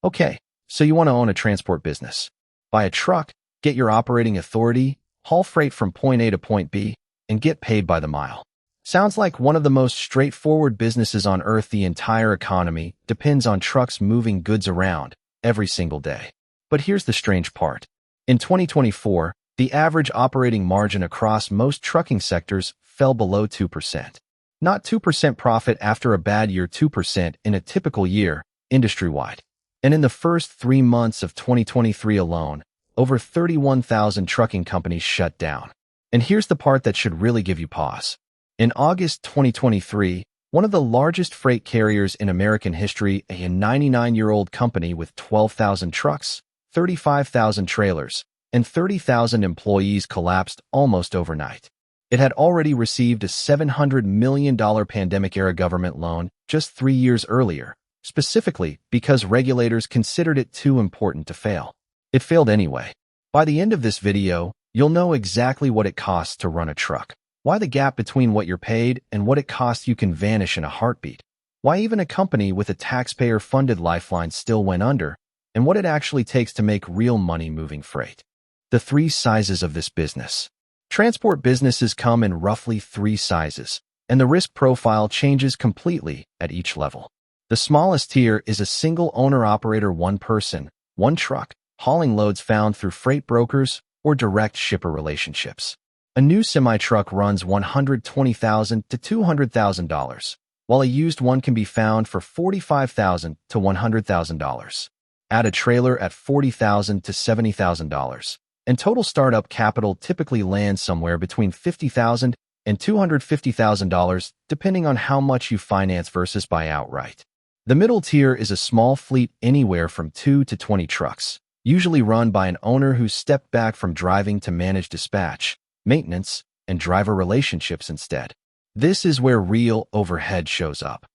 Okay, so you want to own a transport business. Buy a truck, get your operating authority, haul freight from point A to point B, and get paid by the mile. Sounds like one of the most straightforward businesses on earth. The entire economy depends on trucks moving goods around every single day. But here's the strange part. In 2024, the average operating margin across most trucking sectors fell below 2%. Not 2% profit after a bad year, 2% in a typical year, industry-wide. And in the first 3 months of 2023 alone, over 31,000 trucking companies shut down. And here's the part that should really give you pause. In August 2023, one of the largest freight carriers in American history, a 99-year-old company with 12,000 trucks, 35,000 trailers, and 30,000 employees, collapsed almost overnight. It had already received a $700 million pandemic-era government loan just 3 years earlier, specifically because regulators considered it too important to fail. It failed anyway. By the end of this video, you'll know exactly what it costs to run a truck, why the gap between what you're paid and what it costs you can vanish in a heartbeat, why even a company with a taxpayer-funded lifeline still went under, and what it actually takes to make real money moving freight. The 3 sizes of this business. Transport businesses come in roughly 3 sizes, and the risk profile changes completely at each level. The smallest tier is a single owner-operator, one person, one truck, hauling loads found through freight brokers or direct shipper relationships. A new semi-truck runs $120,000 to $200,000, while a used one can be found for $45,000 to $100,000. Add a trailer at $40,000 to $70,000, and total startup capital typically lands somewhere between $50,000 and $250,000, depending on how much you finance versus buy outright. The middle tier is a small fleet, anywhere from 2 to 20 trucks, usually run by an owner who's stepped back from driving to manage dispatch, maintenance, and driver relationships instead. This is where real overhead shows up.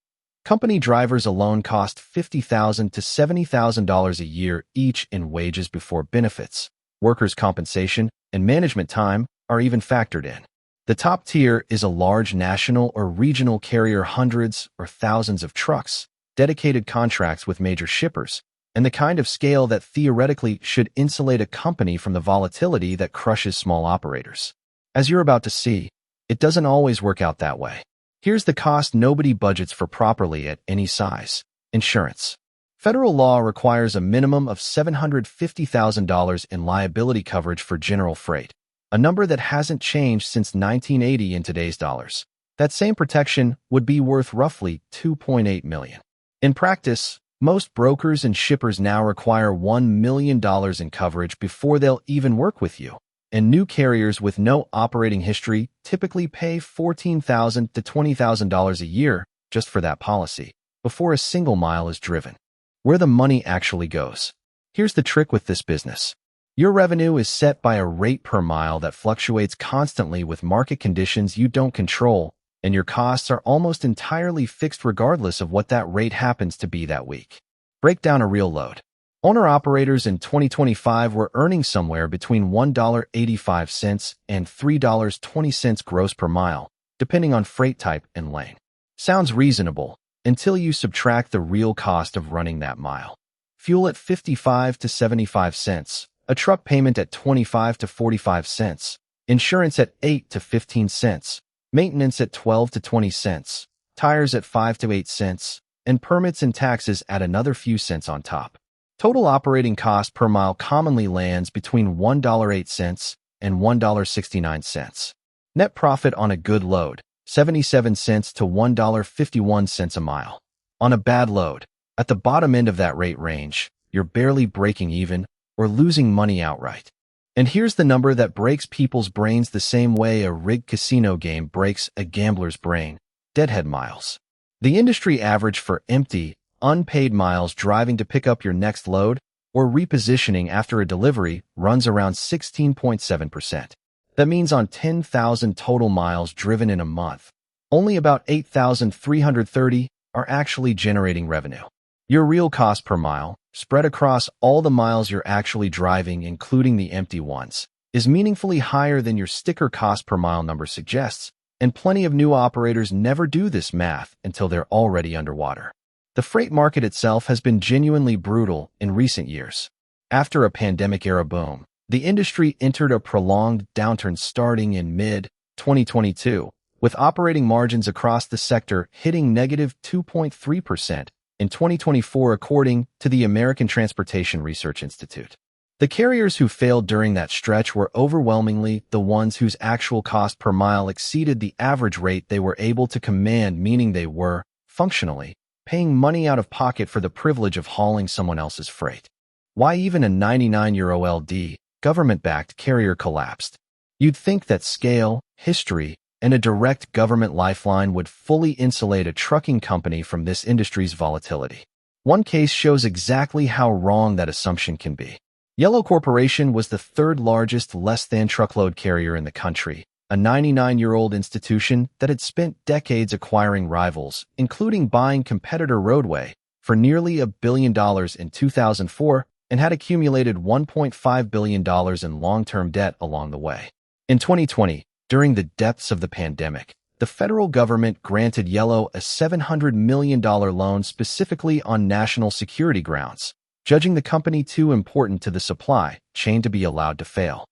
Company drivers alone cost $50,000 to $70,000 a year each in wages before benefits. Workers' compensation and management time are even factored in. The top tier is a large national or regional carrier, hundreds or thousands of trucks, dedicated contracts with major shippers, and the kind of scale that theoretically should insulate a company from the volatility that crushes small operators. As you're about to see, it doesn't always work out that way. Here's the cost nobody budgets for properly at any size: insurance. Federal law requires a minimum of $750,000 in liability coverage for general freight, a number that hasn't changed since 1980 in today's dollars. That same protection would be worth roughly $2.8 million. In practice, most brokers and shippers now require $1 million in coverage before they'll even work with you, and new carriers with no operating history typically pay $14,000 to $20,000 a year just for that policy, before a single mile is driven. Where the money actually goes. Here's the trick with this business. Your revenue is set by a rate per mile that fluctuates constantly with market conditions you don't control, and your costs are almost entirely fixed regardless of what that rate happens to be that week. Break down a real load. Owner-operators in 2025 were earning somewhere between $1.85 and $3.20 gross per mile, depending on freight type and lane. Sounds reasonable until you subtract the real cost of running that mile. Fuel at 55 to 75 cents, a truck payment at 25 to 45 cents, insurance at 8 to 15 cents, maintenance at 12 to 20 cents, tires at 5 to 8 cents, and permits and taxes at another few cents on top. Total operating cost per mile commonly lands between $1.08 and $1.69. Net profit on a good load, 77 cents to $1.51 a mile. On a bad load, at the bottom end of that rate range, you're barely breaking even or losing money outright. And here's the number that breaks people's brains the same way a rigged casino game breaks a gambler's brain: deadhead miles. The industry average for empty, unpaid miles driving to pick up your next load or repositioning after a delivery runs around 16.7%. That means on 10,000 total miles driven in a month, only about 8,330 are actually generating revenue. Your real cost per mile, spread across all the miles you're actually driving, including the empty ones, is meaningfully higher than your sticker cost per mile number suggests, and plenty of new operators never do this math until they're already underwater. The freight market itself has been genuinely brutal in recent years. After a pandemic-era boom, the industry entered a prolonged downturn starting in mid-2022, with operating margins across the sector hitting negative 2.3% in 2024 according to the American Transportation Research Institute. The carriers who failed during that stretch were overwhelmingly the ones whose actual cost per mile exceeded the average rate they were able to command, meaning they were, functionally, paying money out of pocket for the privilege of hauling someone else's freight. Why even a 99-year-old government-backed carrier collapsed? You'd think that scale, history, and a direct government lifeline would fully insulate a trucking company from this industry's volatility. One case shows exactly how wrong that assumption can be. Yellow Corporation was the third largest less-than-truckload carrier in the country, a 99-year-old institution that had spent decades acquiring rivals, including buying competitor Roadway for nearly $1 billion in 2004 and had accumulated $1.5 billion in long-term debt along the way. In 2020, during the depths of the pandemic, the federal government granted Yellow a $700 million loan specifically on national security grounds, judging the company too important to the supply chain to be allowed to fail.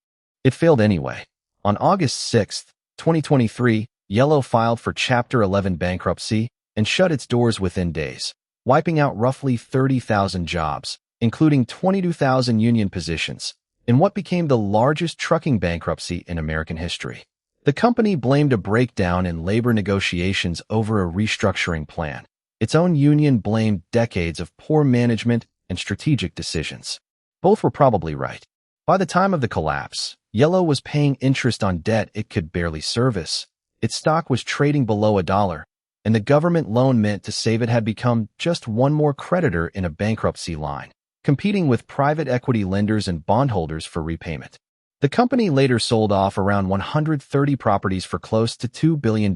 It failed anyway. On August 6, 2023, Yellow filed for Chapter 11 bankruptcy and shut its doors within days, wiping out roughly 30,000 jobs, including 22,000 union positions, in what became the largest trucking bankruptcy in American history. The company blamed a breakdown in labor negotiations over a restructuring plan. Its own union blamed decades of poor management and strategic decisions. Both were probably right. By the time of the collapse, Yellow was paying interest on debt it could barely service. Its stock was trading below $1, and the government loan meant to save it had become just one more creditor in a bankruptcy line, competing with private equity lenders and bondholders for repayment. The company later sold off around 130 properties for close to $2 billion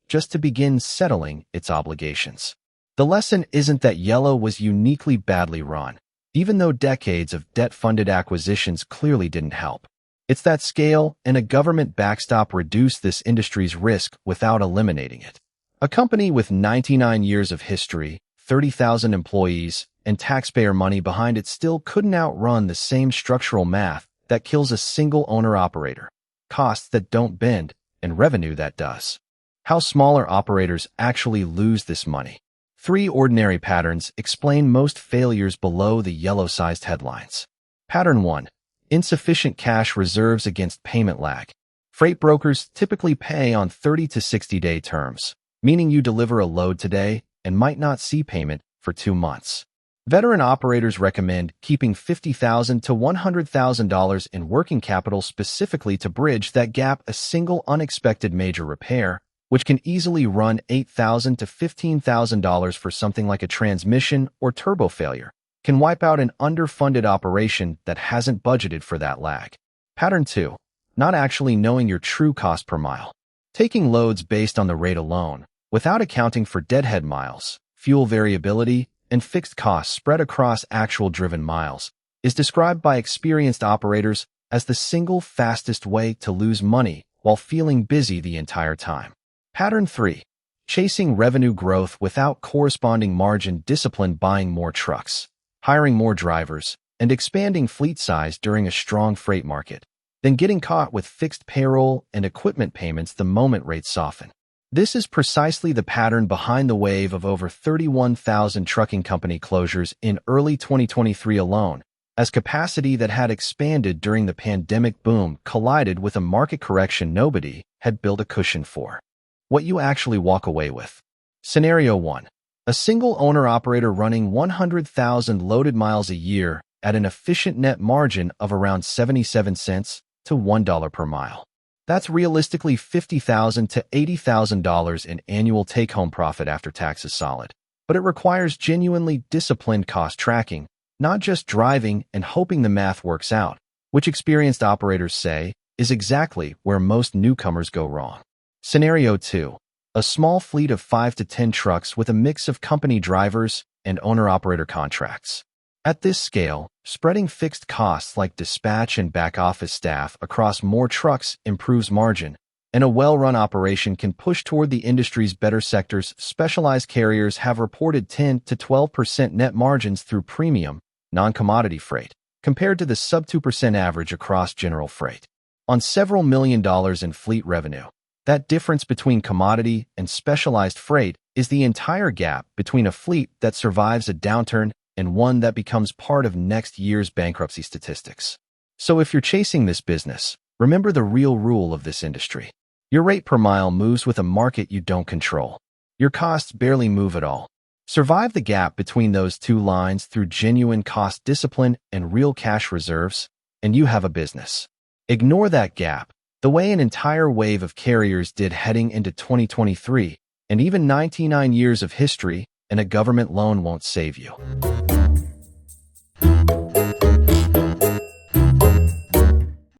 just to begin settling its obligations. The lesson isn't that Yellow was uniquely badly run, even though decades of debt-funded acquisitions clearly didn't help. It's that scale and a government backstop reduce this industry's risk without eliminating it. A company with 99 years of history, 30,000 employees, and taxpayer money behind it still couldn't outrun the same structural math that kills a single owner-operator, costs that don't bend, and revenue that does. How smaller operators actually lose this money. 3 ordinary patterns explain most failures below the yellow-sized headlines. Pattern 1. Insufficient cash reserves against payment lag. Freight brokers typically pay on 30 to 60-day terms, meaning you deliver a load today and might not see payment for 2 months. Veteran operators recommend keeping $50,000 to $100,000 in working capital specifically to bridge that gap. A single unexpected major repair, which can easily run $8,000 to $15,000 for something like a transmission or turbo failure, can wipe out an underfunded operation that hasn't budgeted for that lag. Pattern 2. Not actually knowing your true cost per mile. Taking loads based on the rate alone, without accounting for deadhead miles, fuel variability, and fixed costs spread across actual driven miles, is described by experienced operators as the single fastest way to lose money while feeling busy the entire time. Pattern 3. Chasing revenue growth without corresponding margin discipline. Buying more trucks, hiring more drivers, and expanding fleet size during a strong freight market, then getting caught with fixed payroll and equipment payments the moment rates soften. This is precisely the pattern behind the wave of over 31,000 trucking company closures in early 2023 alone, as capacity that had expanded during the pandemic boom collided with a market correction nobody had built a cushion for. What you actually walk away with. Scenario 1. A single owner-operator running 100,000 loaded miles a year at an efficient net margin of around 77 cents to $1 per mile. That's realistically $50,000 to $80,000 in annual take-home profit after taxes solid. But it requires genuinely disciplined cost tracking, not just driving and hoping the math works out, which experienced operators say is exactly where most newcomers go wrong. Scenario 2. A small fleet of 5 to 10 trucks with a mix of company drivers and owner-operator contracts. At this scale, spreading fixed costs like dispatch and back-office staff across more trucks improves margin, and a well-run operation can push toward the industry's better sectors. Specialized carriers have reported 10 to 12% net margins through premium, non-commodity freight, compared to the sub-2% average across general freight. On several $1 million in fleet revenue, that difference between commodity and specialized freight is the entire gap between a fleet that survives a downturn and one that becomes part of next year's bankruptcy statistics. So if you're chasing this business, remember the real rule of this industry. Your rate per mile moves with a market you don't control. Your costs barely move at all. Survive the gap between those two lines through genuine cost discipline and real cash reserves, and you have a business. Ignore that gap, the way an entire wave of carriers did heading into 2023, and even 99 years of history, and a government loan won't save you.